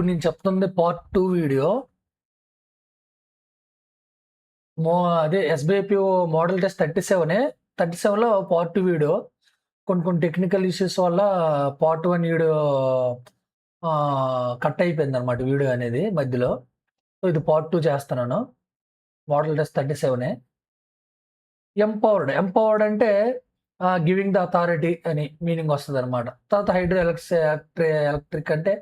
ఇప్పుడు నేను చెప్తుంది పార్ట్ 2 వీడియో. అదే ఎస్బిఐపిఓ మోడల్ టెస్ట్ 37లో పార్ట్ 2 వీడియో. కొన్ని టెక్నికల్ ఇష్యూస్ వల్ల పార్ట్ 1 వీడియో కట్ అయిపోయిందనమాట వీడియో అనేది మధ్యలో. సో ఇది పార్ట్ 2 చేస్తున్నాను. Model test 37. ఎంపవర్డ్ అంటే గివింగ్ ద అథారిటీ అని మీనింగ్ వస్తుంది అనమాట. తర్వాత హైడ్రో ఎలక్ట్రిక్ అంటే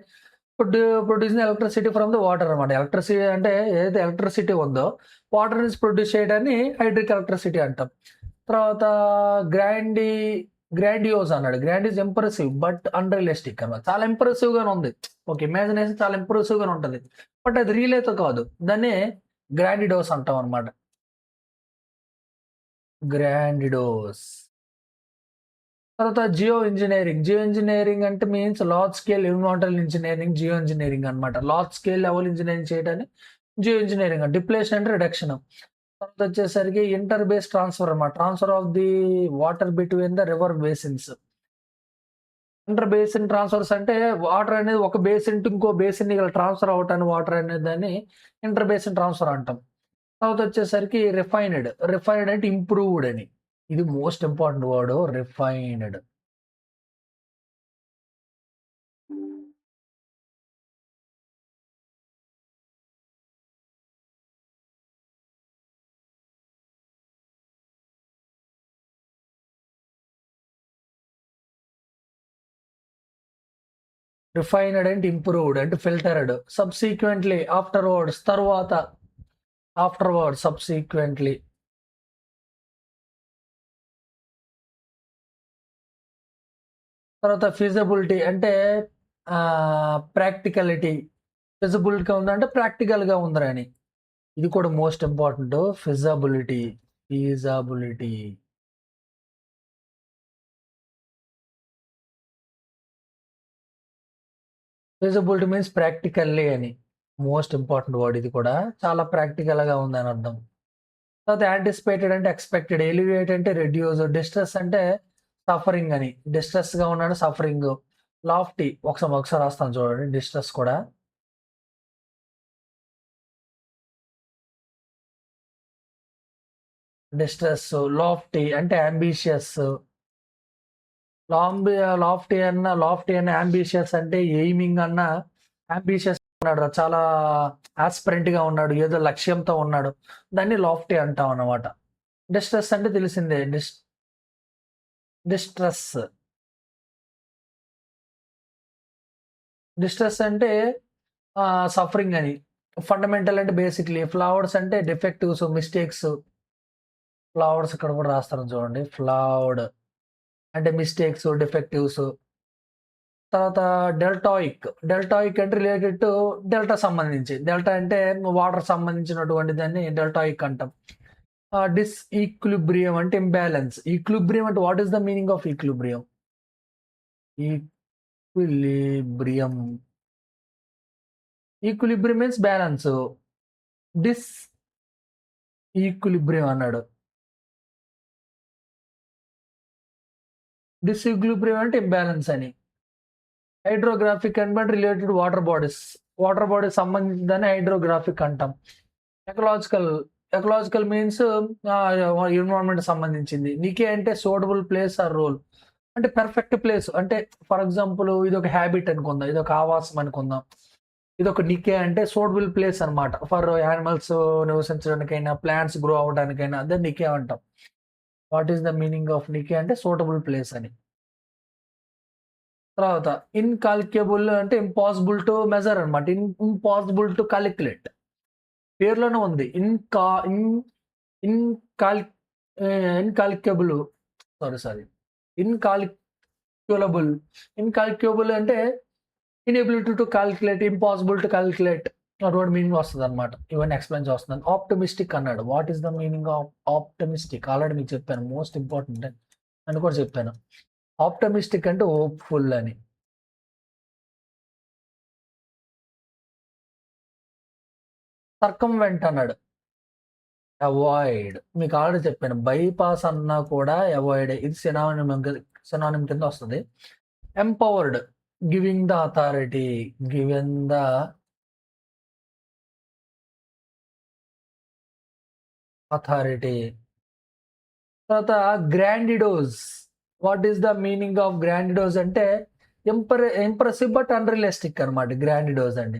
producing electricity from the water అనమాట. ఎలక్ట్రిసిటీ అంటే ఏదైతే ఎలక్ట్రిసిటీ ఉందో వాటర్ నుంచి ప్రొడ్యూస్ చేయడాన్ని హైడ్రిక్ ఎలక్ట్రిసిటీ అంటాం. తర్వాత గ్రాండియోస్ అన్నాడు. Grand is impressive but unrealistic అన్నమాట. చాలా ఇంప్రెసివ్ గానే ఉంది. ఓకే, ఇమాజినేషన్ చాలా ఇంప్రెసివ్ గానే ఉంటుంది, బట్ అది రియల్ అయితే కాదు. దాన్ని గ్రాండిడోస్ అంటాం అనమాట. గ్రాండిడోస్. తర్వాత జియో ఇంజనీరింగ్ అంటే means large scale environmental engineering, geo engineering అనమాట. లార్జ్ స్కేల్ లెవెల్ ఇంజనీరింగ్ చేయడాన్ని జియో ఇంజనీరింగ్. డిప్లేషన్ అంటే రిడక్షన్. తర్వాత వచ్చేసరికి ఇంటర్ బేస్ ట్రాన్స్ఫర్ అనమాట. Transfer of the water between the river basins. Inter basin transfers అంటే water అనేది ఒక బేసిన్ టు ఇంకో బేసిన్ ఇలా ట్రాన్స్ఫర్ అవటాన్ని వాటర్ అనేది దాన్ని ఇంటర్ బేసిన్ ట్రాన్స్ఫర్ అంటాం. తర్వాత వచ్చేసరికి రిఫైన్డ్ అంటే ఇంప్రూవ్డ్ అని. ఇది most important word, refined. Refined అంటే ఇంప్రూవ్డ్ అంటే ఫిల్టర్డ్. సబ్సీక్వెంట్లీ ఆఫ్టర్వర్డ్స్ తర్వాత, సబ్సీక్వెంట్లీ. తర్వాత ఫిజిబిలిటీ అంటే ప్రాక్టికలిటీ. ఫిజిబిలిటీగా ఉందంటే ప్రాక్టికల్గా ఉందని. ఇది కూడా most important. Feasibility. Feasibility means practically అని. మోస్ట్ ఇంపార్టెంట్ వర్డ్ ఇది కూడా. చాలా ప్రాక్టికల్గా ఉందని అర్థం. తర్వాత యాంటిసిపేటెడ్ అంటే ఎక్స్పెక్టెడ్. ఎలివేట్ అంటే రెడ్యూస్. డిస్ట్రెస్ అంటే సఫరింగ్ అని. డిస్ట్రెస్గా ఉన్నాడు, సఫరింగ్. లాఫ్టీ ఒకసారి రాస్తాను చూడండి. డిస్ట్రెస్ కూడా డిస్ట్రెస్. లాఫ్టీ అంటే అంబిషియస్. లాఫ్టీ అన్న అంబిషియస్ అంటే ఎయిమింగ్ అన్న. అంబిషియస్ ఉన్నాడు, చాలా ఆస్పిరెంట్ గా ఉన్నాడు, ఏదో లక్ష్యంతో ఉన్నాడు, దాన్ని లాఫ్టీ అంటాం అన్నమాట. డిస్ట్రెస్ అంటే తెలిసిందే. డిస్ట్రెస్ అంటే సఫరింగ్ అని. ఫండమెంటల్ అంటే బేసిక్లీ. ఫ్లవర్స్ అంటే డిఫెక్టివ్స్, మిస్టేక్స్. ఫ్లవర్స్ ఇక్కడ కూడా రాస్తాను చూడండి. ఫ్లవర్డ్ అంటే మిస్టేక్స్, డిఫెక్టివ్స్. తర్వాత డెల్టాయిక్ అంటే రిలేటెడ్ టు డెల్టా సంబంధించి. డెల్టా అంటే వాటర్ సంబంధించినటువంటి దాన్ని డెల్టాయిక్ అంటాం. ఈక్విలిబ్రియం అంటే ఇంబ్యాలెన్స్. ఈక్విలిబ్రియం అంటే what is the meaning of equilibrium? Equilibrium means balance. Equilibrium అన్నాడు. ఈక్విలిబ్రియం అంటే ఇంబ్యాలెన్స్ అని. హైడ్రోగ్రాఫిక్ అంటే రిలేటెడ్ వాటర్ బాడీస్ సంబంధించిందని హైడ్రోగ్రాఫిక్ అంటాం. ఎకలాజికల్ మీన్స్ ఎన్విరాన్మెంట్ సంబంధించింది. నికే అంటే సూటబుల్ ప్లేస్ ఆర్ రోల్ అంటే పర్ఫెక్ట్ ప్లేస్. అంటే ఫర్ ఎగ్జాంపుల్ ఇది ఒక హ్యాబిట్ అనుకుందాం, ఇది ఒక ఆవాసం అనుకుందాం. ఇది ఒక నికే అంటే సూటబుల్ ప్లేస్ అనమాట. ఫర్ యానిమల్స్ నివసించడానికైనా, ప్లాంట్స్ గ్రో అవడానికైనా అదే నికే అంటాం. What is the meaning of niche అంటే సూటబుల్ ప్లేస్ అని. తర్వాత ఇన్కాల్క్యులబుల్ అంటే ఇంపాసిబుల్ టు మెజర్ అనమాట. Impossible to calculate. పేర్లోనే ఉంది. ఇన్కాల్క్యులబుల్ ఇన్కాల్క్యులబుల్ అంటే inability to calculate, impossible to calculate అటువంటి మీనింగ్ వస్తుంది అనమాట. ఇవన్నీ ఎక్స్ప్లెయిన్ చేస్తున్నాను. ఆప్టమిస్టిక్ అన్నాడు. What is the meaning of optimistic? Already మీకు చెప్పాను, మోస్ట్ ఇంపార్టెంట్ అని కూడా చెప్పాను. ఆప్టమిస్టిక్ అంటే హోప్ఫుల్ అని. సర్కంవెంట్ అన్నాడు. అవాయిడ్. మీకు ఆల్రెడీ చెప్పాను, బైపాస్ అన్నా కూడా అవాయిడ్. ఇది సినానిమ్ కింద వస్తుంది. Empowered giving the authority. Given the authority. తర్వాత grandiose. What is the meaning of grandiose అంటే ఇంప్రెసివ్ బట్ అన్‌రియలిస్టిక్ అనమాట గ్రాండిడోస్ అండి.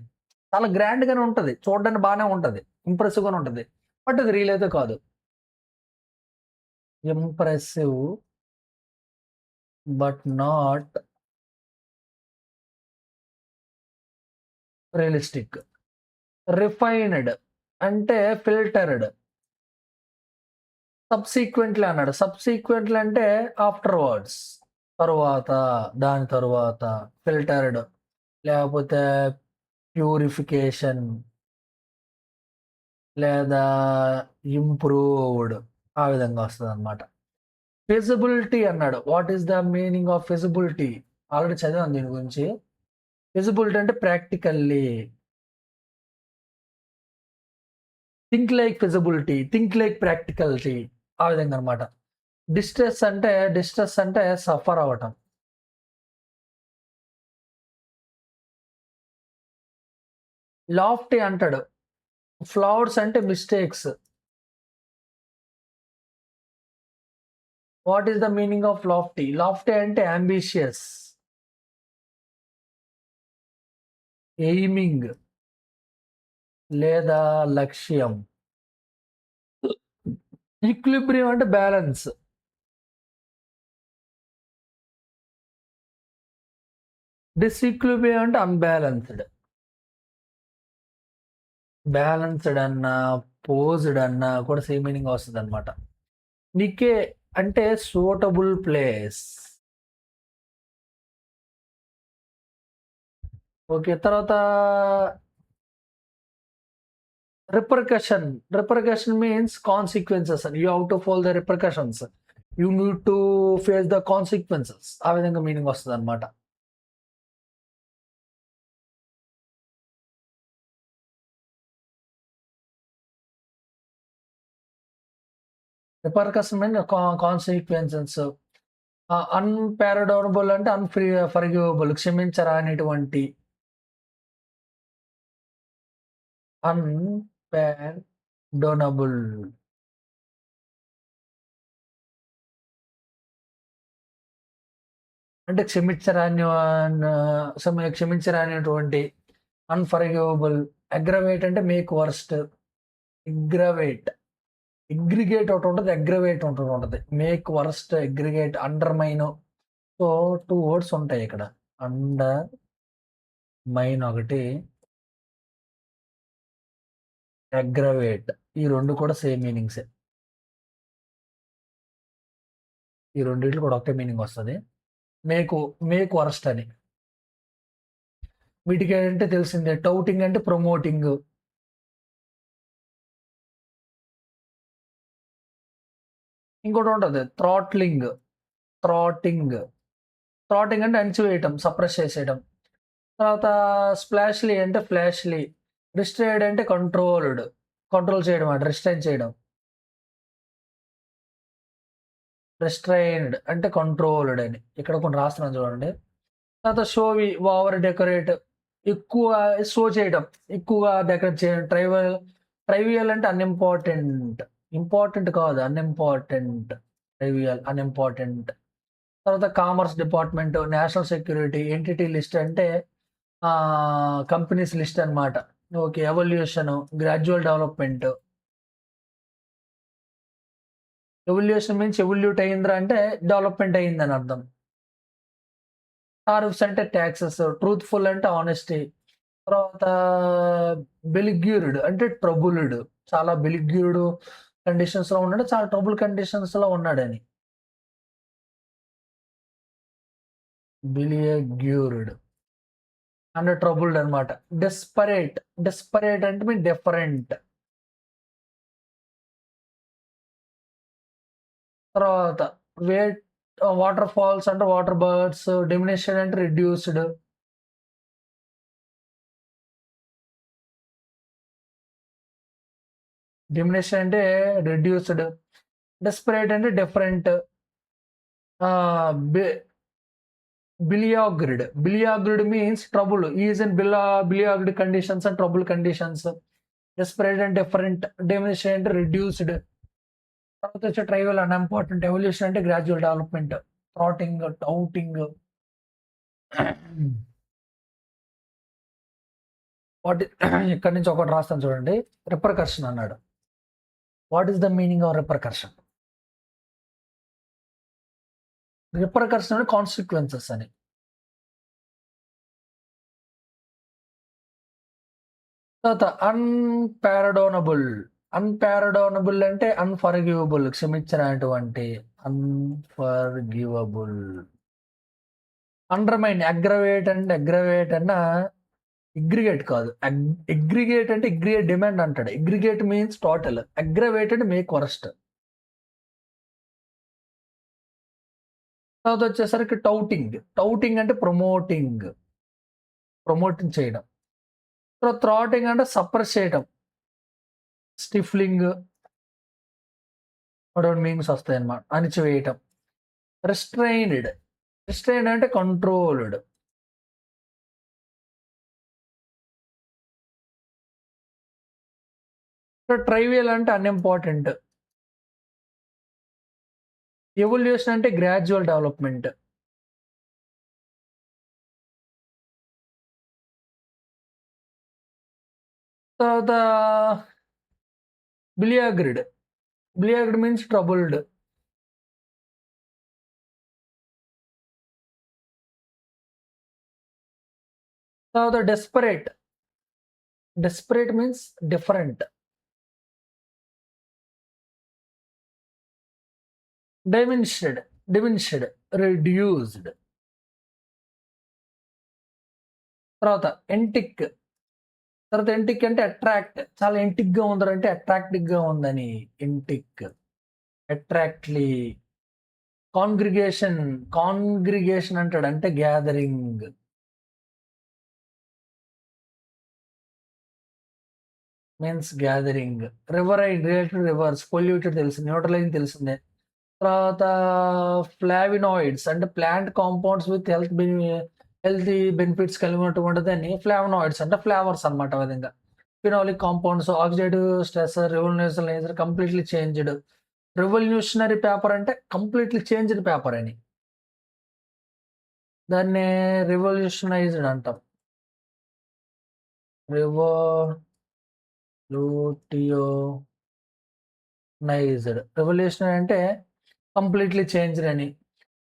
చాలా గ్రాండ్‌గానే ఉంటది. చూడడానికి బానే ఉంటది. ఇంప్రెసివ్‌గానే ఉంటది. బట్ అది రియల్ అయితే కాదు. Impressive but not realistic. Refined అంటే ఫిల్టర్డ్. సబ్‌సీక్వెంట్‌లీ అన్నాడు. సబ్‌సీక్వెంట్‌లీ అంటే ఆఫ్టర్‌వర్డ్స్. తరువాత, దాని తరువాత ఫిల్టర్డ్ లేకపోతే ప్యూరిఫికేషన్ లేదా ఇంప్రూవ్డ్ ఆ విధంగా వస్తదనమాట. ఫిజిబిలిటీ అన్నాడు. What is the meaning of feasibility? Already చదివాను దీని గురించి. ఫిజిబిలిటీ అంటే ప్రాక్టికల్లీ. థింక్ లైక్ ప్రాక్టికాలిటీ ఆ విధంగా అనమాట. డిస్ట్రెస్ అంటే సఫర్ అవ్వటం. లాఫ్టీ అంటాడు. ఫ్లాట్స్ అంటే mistakes. What is the meaning of lofty? Lofty అంటే యాంబిషియస్. ఎయిమింగ్ లేదా లక్ష్యం. ఈక్విలిబ్రియం అంటే బ్యాలెన్స్. డిస్‌ఈక్విలిబ్రియం అంటే అన్‌బ్యాలెన్స్‌డ్. బ్యాలెన్స్‌డ్ అన్నా, పోజ్డ్ అన్నా కూడా సేమ్ మీనింగ్ వస్తదనమాట. నికే అంటే సూటబుల్ ప్లేస్. ఓకే. తర్వాత రిపర్కషన్. రిపర్కషన్ మీన్స్ కాన్సిక్వెన్సెస్ అని. You have to follow the repercussions. You need to face the consequences. ఆ విధంగా మీనింగ్ వస్తదనమాట. Repercussion mean consequences. అన్‌పారడోనబుల్ అంటే ఫర్‌గివబుల్ క్షమించరానిటువంటి. అన్‌పార్డోనబుల్ అంటే క్షమించరానిటువంటి. అన్‌ఫర్‌గివబుల్. అగ్రవేట్ అంటే మేక్ వర్స్ట్. ఇగ్రవేట్. ఇగ్రిగేట్ ఒకటుంటది. అగ్రవేట్ ఒకటుంటది. Make worst, aggregate, undermine. So, 2 words ఉంటాయిక్కడ. అండర్ మైన్ ఒకటి, అగ్రవేట్. ఈ 2 కూడా సేమ్ మీనింగ్సే. ఈ రెండిట్లో కూడా ఒకటే మీనింగ్ వస్తది. మేకు మేక్ వరస్ట్ అని. వీటికేంటే తెలిసిందే. టౌటింగ్ అంటే ప్రమోటింగ్. ఇంకోటుంటది థ్రాట్లింగ్. థ్రాటింగ్. థ్రాటింగ్ అంటే అణిచివేయటం, సప్రెస్ చేసేయడం. తర్వాత స్ప్లాష్‌లీ అంటే ఫ్లాష్‌లీ. రిస్ట్రెయిన్డ్ అంటే కంట్రోల్డ్. కంట్రోల్ చేయడం అంట. రిస్ట్రైన్ చేయడం. రిస్ట్రైన్డ్ అంటే కంట్రోల్డ్ అని. ఇక్కడ కొన్ని రాస్తున్నాను చూడండి. తర్వాత షోవి, ఓవర్ డెకరేట్. ఎక్కువ షో చేయడం. ఎక్కువగా డెకరేట్ చేయడం. ట్రైవియల్ అంటే అన్‌ఇంపార్టెంట్. ఇంపార్టెంట్ కాదు. అన్‌ఇంపార్టెంట్. ట్రైవియల్, అన్‌ఇంపార్టెంట్. తర్వాత commerce department, national security, entity list అంటే కంపెనీస్ లిస్ట్ అన్నమాట. Okay. Evolution, gradual development. Evolution means evolute అయిందిరా అంటే డెవలప్‌మెంట్ అయిందని అర్థం. టారిఫ్స్ అంటే టాక్సెస్. ట్రూత్‌ఫుల్ అంటే హానెస్టీ. తర్వాత బెలిగ్యూర్డ్ అంటే ట్రబుల్డ్. చాలా బెలిగ్యూర్డ్ కండిషన్స్‌లో ఉన్నాడు. చాలా ట్రబుల్ కండిషన్స్‌లో ఉన్నాడని. బిలియగ్యూర్డ్ అంటే ట్రబుల్డ్ అన్నమాట. డెస్పరేట్. డెస్పరేట్ అంటే మీన్ డిఫరెంట్. తర్వాత వేట్ వాటర్ ఫాల్స్ అంటే వాటర్ బర్డ్స్. డిమినిషన్ అంటే రిడ్యూస్డ్. డిమినిషన్ అంటే రిడ్యూస్డ్. డెస్పరేట్ అంటే డిఫరెంట్. ఆహ్, బె Biliagured means trouble. He is in biliagued conditions and trouble conditions. Desperate and different. Diminished and reduced. తర్వాత వచ్చే ట్రైవల్ అన్ఇంపార్టెంట్. ఎవల్యూషన్ అంటే gradual development. థ్రాటింగ్, టౌటింగ్. వాట్ ఇక్కడి నుంచి ఒకటి రాస్తాను చూడండి. రిపర్కర్షన్ అన్నాడు. What is the meaning of repercussion? Repercussion అంటే కాన్సిక్వెన్సెస్ అని. తర్వాత అన్పారడోనబుల్ అంటే అన్ఫర్గివబుల్, క్షమించినటువంటి. అన్ఫర్గివబుల్. అండర్మైన్, అగ్రవేట్ అన్న అగ్రిగేట్ కాదు. అగ్రిగేట్ అంటే అగ్రిగేట్ డిమాండ్ అంటాడు. Aggregate means total. అగ్రవేట్ అంటే మేక్ వరస్ట్. తర్వాత వచ్చేసరికి టౌటింగ్ అంటే ప్రమోటింగ్ చేయడం. తర్వాత థ్రాటింగ్ అంటే సప్రెస్ చేయడం. స్టిఫ్లింగ్ మీనింగ్స్ వస్తాయి అన్నమాట. అణిచివేయటం. రిస్ట్రైన్డ్ అంటే కంట్రోల్డ్. ట్రైవియల్ అంటే అన్ఇంపార్టెంట్. ఎవల్యూషన్ అంటే గ్రాడ్యువల్ డెవలప్మెంట్. తర్వాత బిలియాగ్రిడ్ మీన్స్ ట్రబుల్డ్. తర్వాత desperate means different. Diminished reduced. తర్వాత ఎంటిక్ అంటే అట్రాక్ట్. చాలా ఎంటిక్ గా ఉందంటే అట్రాక్టివ్ గా ఉందని. ఎంటిక్, అట్రాక్ట్లీ. కాంగ్రిగేషన్ అంటాడు అంటే gathering. Means gathering. Riverine related reverse. Polluted తెలిసింది. న్యూట్రలైజ్ తెలిసిందే. తర్వాత ఫ్లావినాయిడ్స్ అంటే plant compounds with healthy benefits కలిగి ఉన్నటువంటిదని ఫ్లావనాయిడ్స్ అంటే ఫ్లేవర్స్ అనమాట. ఆ విధంగా phenolic compounds. Oxidative stress, revolutionary, completely changed. Revolutionary paper అంటే కంప్లీట్లీ చేంజ్డ్ పేపర్ అని. దాన్ని రెవల్యూషనైజ్డ్ అంటాం. రెవల్యూషనరీ అంటే కంప్లీట్లీ చేంజ్డ్ అని.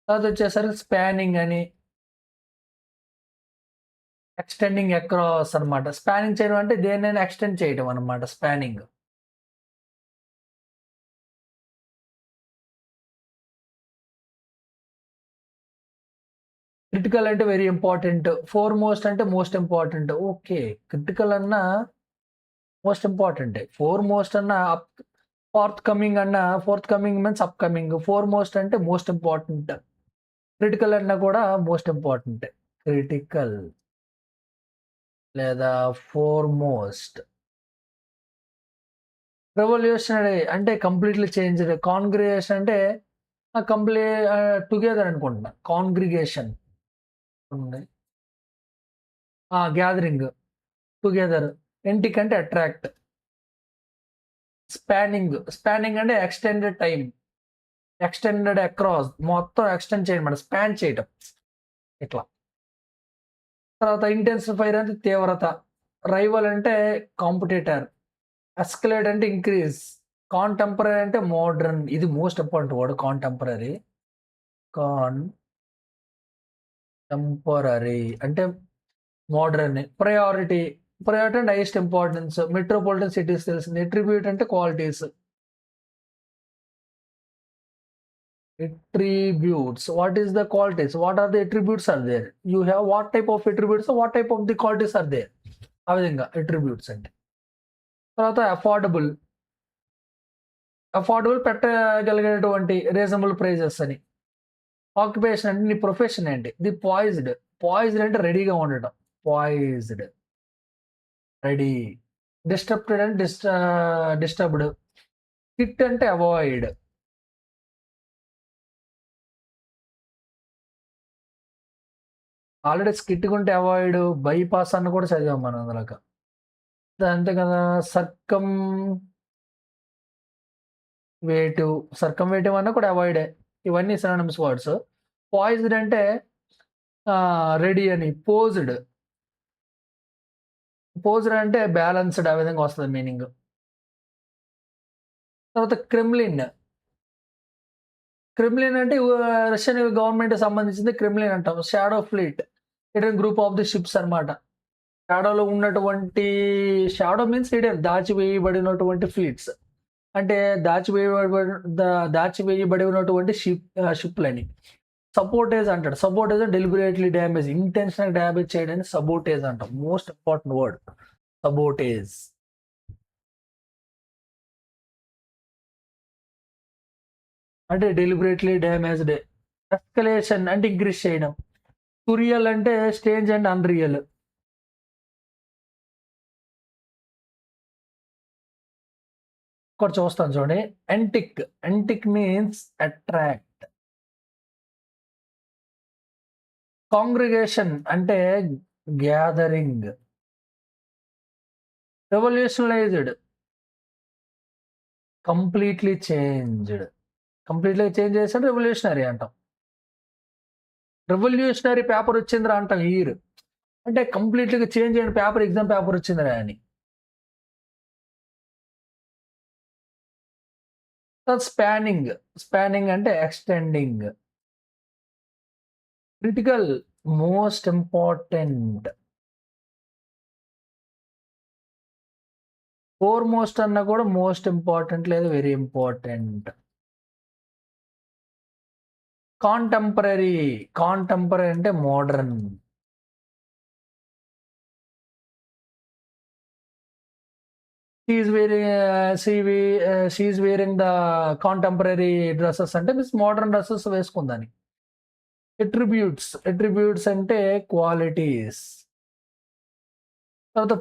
తర్వాత వచ్చేసరికి స్పానింగ్ అని. ఎక్స్టెండింగ్ అక్రాస్ అనమాట. స్పానింగ్ చేయడం అంటే దేన్నైనా ఎక్స్టెండ్ చేయడం అనమాట. స్పానింగ్. క్రిటికల్ అంటే వెరీ ఇంపార్టెంట్. ఫోర్మోస్ట్ అంటే మోస్ట్ ఇంపార్టెంట్. ఓకే, క్రిటికల్ అన్నా మోస్ట్ ఇంపార్టెంట్. ఫోర్మోస్ట్ అన్న fourth coming means up coming. Foremost అంటే మోస్ట్ ఇంపార్టెంట్. క్రిటికల్ అన్నా కూడా మోస్ట్ ఇంపార్టెంట్. క్రిటికల్ లేదా ఫోర్మోస్ట్. రెవల్యూషనరీ అంటే కంప్లీట్లీ చేంజ్డ్. కాంగ్రిగేషన్ అంటే టుగెదర్ అనుకుంటున్నా. Congregation gathering, together. ఎంటిక్ అంటే అట్రాక్ట్. స్పానింగ్ అంటే ఎక్స్టెండెడ్ టైం. ఎక్స్టెండెడ్ అక్రాస్, మొత్తం ఎక్స్టెండ్ చేయడం, స్పాన్ చేయటం ఇట్లా. తర్వాత ఇంటెన్సిఫైర్ అంటే తీవ్రత. రైవల్ అంటే కాంపిటేటర్. ఎస్కలేట్ అంటే ఇంక్రీజ్. కాంటెంపరీ అంటే మోడర్న్. ఇది మోస్ట్ ఇంపార్టెంట్ వర్డ్, కాంటెంపరీ. అంటే మోడర్న్. ప్రయారిటీ అంటే హైయెస్ట్ ఇంపార్టెన్స్. మెట్రోపాలిటన్ సిటీస్ తెలిసింది. అట్రిబ్యూట్ అంటే qualities. Attributes. What is the qualities? What are the attributes are there? You have what type of attributes? What type of the qualities are there? ఆ విధంగా attributes అంటే. తర్వాత affordable పెట్టగలిగేటువంటి reasonable prices అని. Occupation అంటే నీ profession ఏంటి. The poised అంటే రెడీగా ఉండటం. Poised, ready. డిస్టర్బ్డ్ అంటే డిస్టర్బ్డ్. హిట్ అంటే అవాయిడ్. ఆల్రెడీ స్కిట్‌గుంటే అవాయిడ్, బైపాస్ అన్న కూడా చదివాం మనం అందులోక. అంతే కదా! వేటివ్, సర్కంవేటివ్ అన్నా కూడా అవాయిడే. ఇవన్నీ సినానిమ్స్ వర్డ్స్. పాయిజ్డ్ అంటే రెడీ అని. పోజ్డ్ అంటే బ్యాలెన్స్‌డ్ ఆ విధంగా వస్తది మీనింగ్. తర్వాత క్రెమ్లిన్ అంటే రష్యన్ గవర్నమెంట్‌కి సంబంధించింది క్రెమ్లిన్ అంటాం. Shadow fleet. Hidden group of the ships అన్నమాట. షాడోలో ఉన్నటువంటి షాడో మీన్స్ హిడెన్ దాచివేయబడినటువంటి ఫ్లీట్స్. అంటే దాచివేయబడి దాచివేయబడి ఉన్నటువంటి షిప్‌లని. సబోటేజ్ అంటాడు. Sabotage deliberately damage. ఇంటెన్షనల్‌గా డ్యామేజ్ చేయడాన్ని సబోటేజ్ అంటాం. Most important word. సబోటేజ్. అంటే డెలిబరేట్‌లీ డ్యామేజ్డ్. ఎస్కలేషన్ అంటే ఇంక్రీజ్ చేయడం. సురియల్ అంటే స్ట్రేంజ్ అండ్ అన్‌రియల్. ఒకటి చూస్తాను చూడండి. Entice. Entice means attract. Congregation అంటే గ్యాదరింగ్. రెవల్యూషనలైజ్డ్. Completely changed. కంప్లీట్‌గా చేంజ్ చేసాడు రెవల్యూషనరీ అంటాం. రెవల్యూషనరీ పేపర్ వచ్చిందిరా అంటాం ఇయర్. అంటే కంప్లీట్‌గా చేంజ్ అయిన పేపర్ ఎగ్జామ్ పేపర్ వచ్చిందిరా అని. తర్వాత స్పానింగ్. స్పానింగ్ అంటే extending. Critical. Most important. Foremost అన్నా కూడా మోస్ట్ ఇంపార్టెంట్ లేదా వెరీ ఇంపార్టెంట్. కాంటెంపరరీ. కాంటెంపరరీ అంటే modern. She is wearing she is wearing the contemporary dresses అంటే మీన్స్ మోడర్న్ డ్రెసెస్ వేసుకుందని. అట్రిబ్యూట్స్. అట్రిబ్యూట్స్ అంటే క్వాలిటీస్. తర్వాత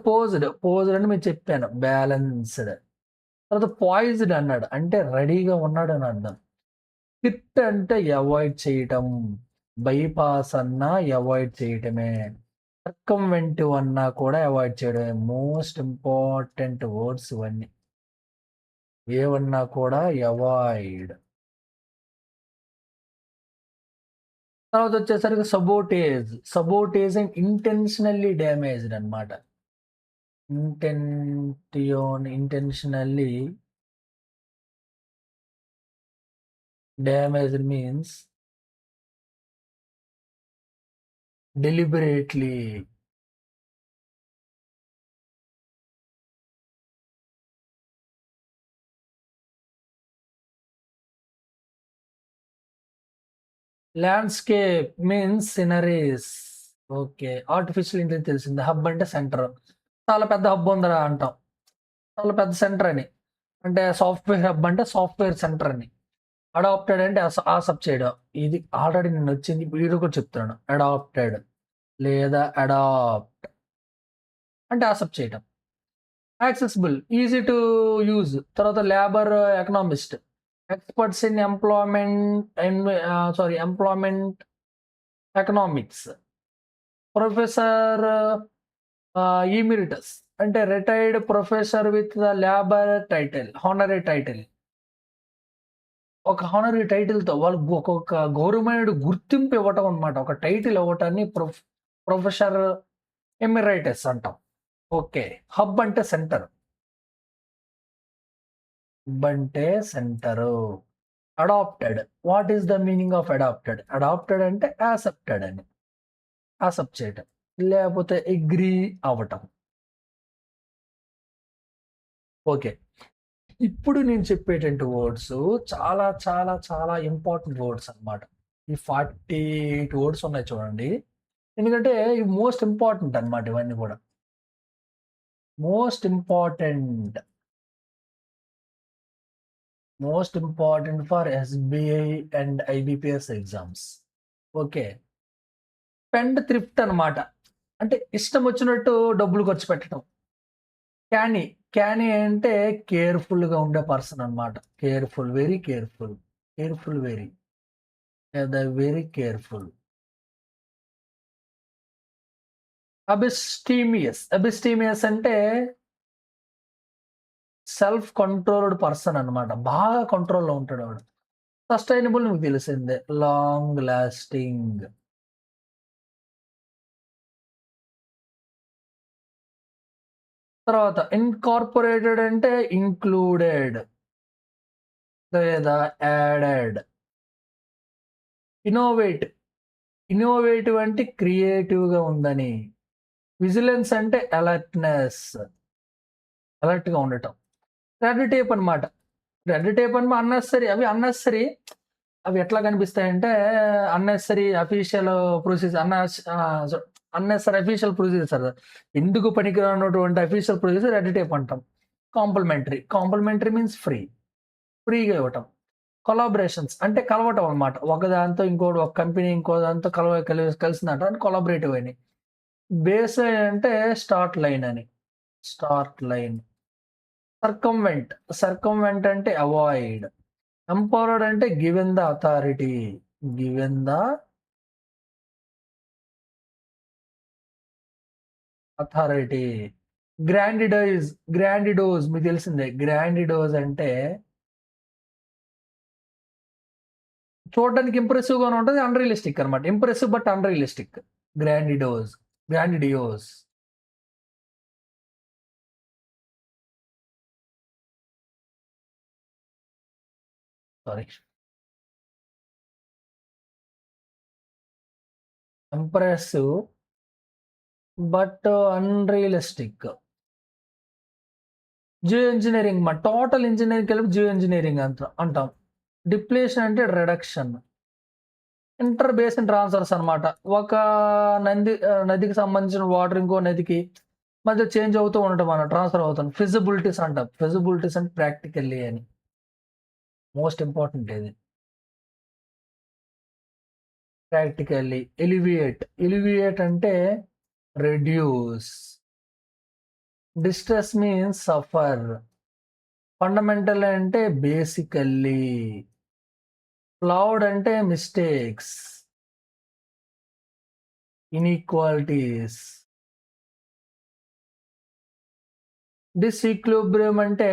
పోజ్డ్ అని మీకు చెప్పాను. బ్యాలెన్స్‌డ్. తర్వాత పాయిజ్డ్ అన్నాడు. అంటే రెడీగా ఉన్నాడని అర్థం. ఫిట్ అంటే అవాయిడ్ చేయటం. బైపాస్ అన్నా అవాయిడ్ చేయటమే. సర్కంవెంటివ్ అన్నా కూడా అవాయిడ్ చేయడమే. మోస్ట్ ఇంపార్టెంట్ వర్డ్స్ ఇవన్నీ. ఏవన్నా కూడా అవాయిడ్. తర్వాత వచ్చేసరికి sabotage. Sabotage and intentionally damaged అన్నమాట. Intentionally damaged means deliberately. Landscape means sceneries. Okay. Artificial intelligence తెలిసింది. హబ్ అంటే సెంటర్. చాలా పెద్ద హబ్ ఉందిరా అంటాం. చాలా పెద్ద సెంటర్ అని. అంటే సాఫ్ట్‌వేర్ హబ్ అంటే సాఫ్ట్‌వేర్ సెంటర్ అని. అడాప్టెడ్ అంటే యాసెప్ట్ చేయడం. ఇది ఆల్రెడీ నిన్నొచ్చింది. వీడియో కూడా చెప్తున్నాను. అడాప్టెడ్ లేదా అడాప్ట్ అంటే యాసెప్ట్ చేయడం. Accessible, easy to use. తర్వాత labour economist. Experts in employment economics. Professor emeritus అంటే retired professor with the labour title. Honorary title. ఒక హానరీ టైటిల్‌తో వాళ్ళకి ఒకొక్క గౌరవమైన గుర్తింపు ఇవ్వటం అన్నమాట. ఒక టైటిల్ ఇవ్వటాన్ని ప్రొఫెసర్ ఎమిరైటస్ అంటాం. ఓకే. హబ్ అంటే సెంటర్. హబ్ అంటే centre. Adapted. What is the meaning of adapted? Adapted అంటే యాక్సెప్టెడ్ అని. యాక్సెప్ట్ చేయటం. లేపోతే అగ్రీ అవ్వటం. ఓకే. ఇప్పుడు నేను చెప్పేటువంటి వర్డ్స్ చాలా, చాలా, చాలా ఇంపార్టెంట్ వర్డ్స్ అన్నమాట. ఈ 48 వర్డ్స్ ఉన్నాయి చూడండి. ఎందుకంటే ఇవి మోస్ట్ ఇంపార్టెంట్ అన్నమాట ఇవన్నీ గూడా. Most important. Most important for SBI and IBPS exams. Okay. Spend thrift అన్నమాట. అంటే ఇష్టం వచ్చినట్టు డబ్బులు ఖర్చు పెట్టడం. క్యానీ. క్యానీ అంటే కేర్‌ఫుల్‌గా ఉండే పర్సన్ అన్నమాట. Careful, very careful. Careful very. The very careful. Abstemious అంటే సెల్ఫ్ కంట్రోల్డ్ పర్సన్ అన్నమాట. బాగా కంట్రోల్‌లో ఉంటాడు వాడు. సస్టైనబుల్ మీకు తెలిసిందే. Long lasting. తర్వాత ఇన్‌కార్పొరేటెడ్ అంటే ఇంక్లూడెడ్ లేదా యాడెడ్. ఇన్నోవేట్. ఇన్నోవేటివ్ అంటే క్రియేటివ్‌గా ఉందని. విజిలెన్స్ అంటే అలర్ట్‌గా ఉండటం. రెడ్ టేప్ అన్నమాట. రెడ్ టేప్ అంటే అవి ఎట్లా కనిపిస్తాయంటే official procedure unnecessary official procedure. ఎందుకు పనికిరానటువంటి అఫీషియల్ ప్రొసీజర్ రెడ్ టేప్ అంటాం. కాంప్లిమెంటరీ మీన్స్ ఫ్రీగా ఇవ్వటం. కొలాబరేషన్స్ అంటే కలవటం అన్నమాట. ఒకదాంతో ఇంకోటి ఒక కంపెనీ ఇంకో దాంతో కలిసిందంట అని కొలాబరేటివ్ అని. బేస్ లైన్ అంటే స్టార్ట్ లైన్ అని. Start line. సర్కంవెంట్ అంటే అవాయిడ్. ఎంపవర్డ్ అంటే given the authority. Given the authority. Grandiose మీకు తెలిసిందే. గ్రాండిడోస్ అంటే చూడడానికి ఇంప్రెసివ్‌గానే ఉంటది. అన్‌రియలిస్టిక్ అన్నమాట. Impressive but unrealistic. Grandiose. Grandiose. Sorry. Impressive but unrealistic. Geo engineering total engineering కలిపి జియో ఇంజినీరింగ్ అంటాం. డిప్లేషన్ అంటే రిడక్షన్. ఇంటర్ బేసిన్ ట్రాన్స్‌ఫర్స్ అన్నమాట. ఒక నదికి సంబంధించిన వాటర్ ఇంకో నదికి మధ్య చేంజ్ అవుతూ ఉండటం ట్రాన్స్‌ఫర్ అవుతుంది. ఫిజిబిలిటీస్ అంటాం. ఫిజిబిలిటీస్ అంటే ప్రాక్టికల్లీ అని. మోస్ట్ ఇంపార్టెంట్ ఇది. ప్రాక్టికల్లీ. ఎలివియేట్ అంటే reduce. Distress means suffer. Fundamental అంటే బేసికల్లీ. ఫ్లawed అంటే మిస్టేక్స్. ఇన్‌ఈక్వాలిటీస్. డిస్‌ఈక్విలిబ్రియం అంటే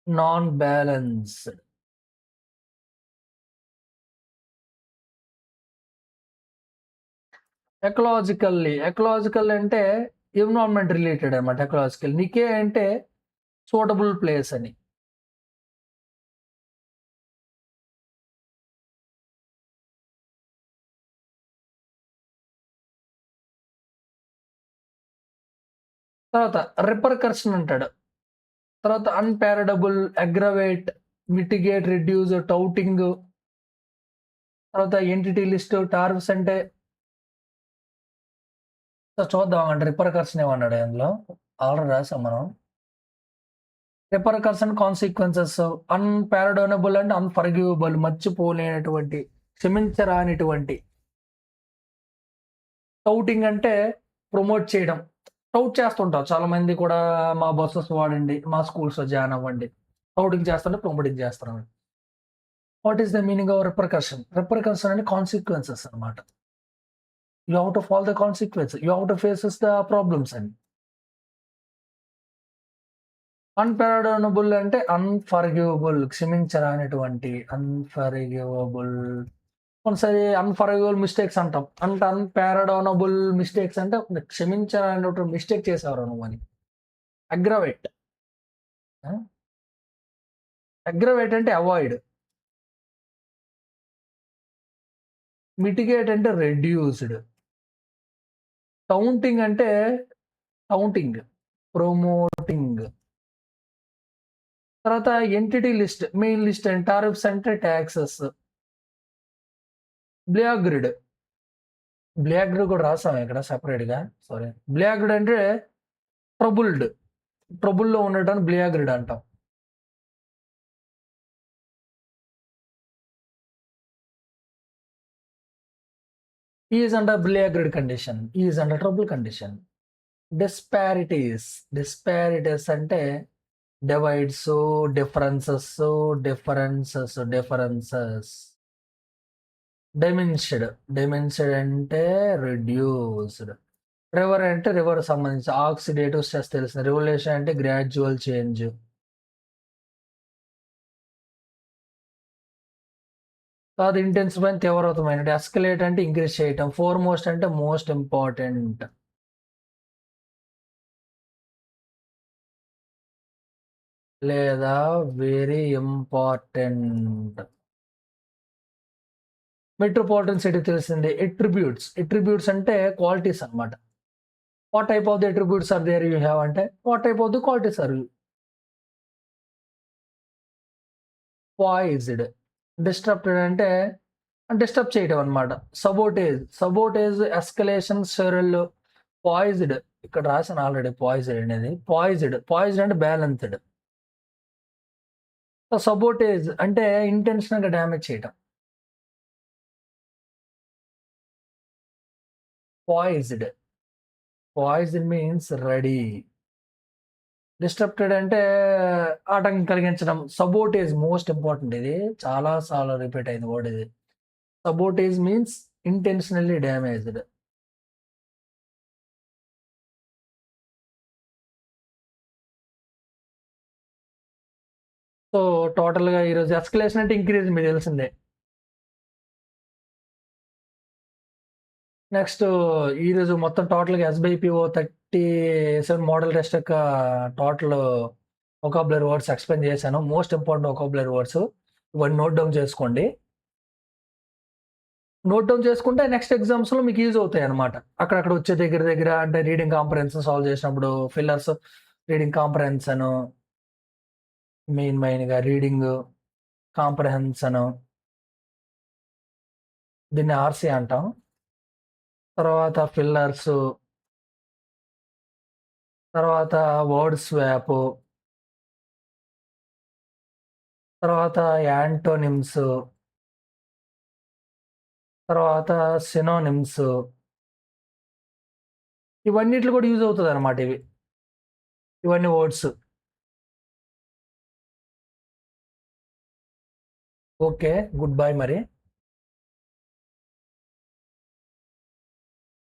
నాన్ బ్యాలెన్స్. ఎకలాజికల్ అంటే ఎన్విరాన్మెంట్ రిలేటెడ్ అన్నమాట. ఎకలాజికల్. నికే అంటే సూటబుల్ ప్లేస్ అని. తర్వాత రిపర్కర్షన్ అంటాడు. తర్వాత అన్‌పారడబుల్, అగ్రవేట్, మిటిగేట్, రెడ్యూస్, టౌటింగ్. తర్వాత ఎంటిటీ లిస్ట్, టారిఫ్స్ అంటే చూద్దాం అంటే రిపర్కర్షన్ ఏమన్నాడు అందులో. ఆల్రెడీ రాసాం మనం. రిపర్కర్షన్ కాన్సిక్వెన్సెస్. అన్‌పారడోనబుల్ అంటే అన్‌ఫర్గివబుల్ మర్చిపోలేనటువంటి, క్షమించరానిటువంటి. టౌటింగ్ అంటే ప్రమోట్ చేయడం. టౌట్ చేస్తుంటారు చాలా మంది కూడా మా బసెస్ వాడండి, మా స్కూల్స్‌లో జాయిన్ అవ్వండి. టౌటింగ్ చేస్తుంటే ప్రమోటింగ్ చేస్తారు. What is the meaning of repercussion? Repercussion అంటే కాన్సిక్వెన్సెస్ అన్నమాట. You have to follow the consequence. You have to faces the problems అని. అన్‌పారడోనబుల్ అంటే అన్‌ఫర్గివబుల్ క్షమించరానిటువంటి. అన్‌ఫర్గివబుల్. కొన్నిసారి అన్‌ఫర్గివబుల్ మిస్టేక్స్ అంటాం. అన్‌పారడోనబుల్ మిస్టేక్స్ అంటే క్షమించరానటువంటి మిస్టేక్ చేసావురా నువ్వని. అగ్రవేట్. ఆ! అగ్రవేట్ అంటే అవాయిడ్. మిటిగేట్ అంటే రెడ్యూస్డ్. టౌంటింగ్ అంటే కౌంటింగ్. ప్రమోటింగ్. తర్వాత entity list, main list and tariffs అంటే టాక్సెస్. బ్లాక్డ్. బ్లాక్డ్ కూడా రాసాం ఇక్కడ సెపరేట్‌గా. సారీ. బ్లాక్డ్ అంటే ట్రబుల్డ్. ట్రబుల్‌లో ఉండటాన్ని బ్లాక్డ్ అంటాం. Is under blocked condition. Is under trouble condition. Disparities. Disparities అంటే డివైడ్స్, డిఫరెన్సెస్. డైమెన్షడ్. డైమెన్షడ్ అంటే రెడ్యూస్డ్. రివర్ అంటే రివర్ సంబంధించి ఆక్సిడేటివ్ స్ట్రెస్ తెలిసింది. రివల్యూషన్ అంటే గ్రాడ్యువల్ చేంజ్. తర్వాత ఇంటెన్సిఫై తీవ్రతమైనది. ఎస్కలేట్ అంటే ఇంక్రీజ్ చేయటం. ఫోర్‌మోస్ట్ అంటే మోస్ట్ ఇంపార్టెంట్. లేదా వెరీ ఇంపార్టెంట్. మెట్రోపాలిటన్ సిటీ తెలిసిందే. అట్రిబ్యూట్స్. అట్రిబ్యూట్స్ అంటే క్వాలిటీస్ అన్నమాట. What type of the attributes are there you have అంటే what type of the qualities are poised. Disrupted అంటే డిస్టర్బ్ చేయటం అన్నమాట. సబోటేజ్. సబోటేజ్, ఎస్కలేషన్, సెరల్, పాయిజ్డ్. ఇక్కడ రాసాను ఆల్రెడీ పాయిజ్డ్ అనేది. పాయిజ్డ్. పాయిజ్డ్ అంటే బ్యాలెన్స్‌డ్. సబోటేజ్ అంటే ఇంటెన్షనల్‌గా డ్యామేజ్ చేయటం. Poised. Poised means ready. Disrupted అంటే ఆటంకం కలిగించడం. సబోటేజ్ మోస్ట్ ఇంపార్టెంట్ ఇది. చాలా సార్లు రిపీట్ అయింది వర్డ్ ఇది. సబోటేజ్ మీన్స్ ఇంటెన్షనల్లీ డ్యామేజ్డ్. సో, టోటల్‌గా ఈరోజు ఎస్కలేషన్ అంటే ఇంక్రీజ్ మీకు తెలిసిందే. నెక్స్ట్ ఈరోజు మొత్తం టోటల్‌గా ఎస్‌బీఐపీఓ 37 మోడల్ టెస్ట్ యొక్క టోటల్ వొకాబులరీ వర్డ్స్ ఎక్స్‌ప్లెయిన్ చేశాను. Most important vocabulary words. ఇవన్నీ నోట్ డౌన్ చేసుకోండి. నోట్ డౌన్ చేసుకుంటే నెక్స్ట్ ఎగ్జామ్స్‌లో మీకు యూజ్ అవుతాయన్నమాట. అక్కడక్కడ వచ్చే దగ్గర దగ్గర అంటే రీడింగ్ కాంప్రహెన్షన్ సాల్వ్ చేసినప్పుడు ఫిల్లర్స్, రీడింగ్ కాంప్రహెన్షన్, మెయిన్‌గా రీడింగ్ కాంప్రహెన్షన్, దీన్ని ఆర్‌సీ అంటాం. తర్వాత ఫిల్లర్స్, తర్వాత వర్డ్ స్వాప్, తర్వాత యాంటోనిమ్స్, తర్వాత సినోనిమ్స్, ఇవన్నిట్లో కూడా యూజ్ అవుతదన్నమాట ఇవి. ఇవన్నీ వర్డ్స్. ఓకే. గుడ్ బై మరి.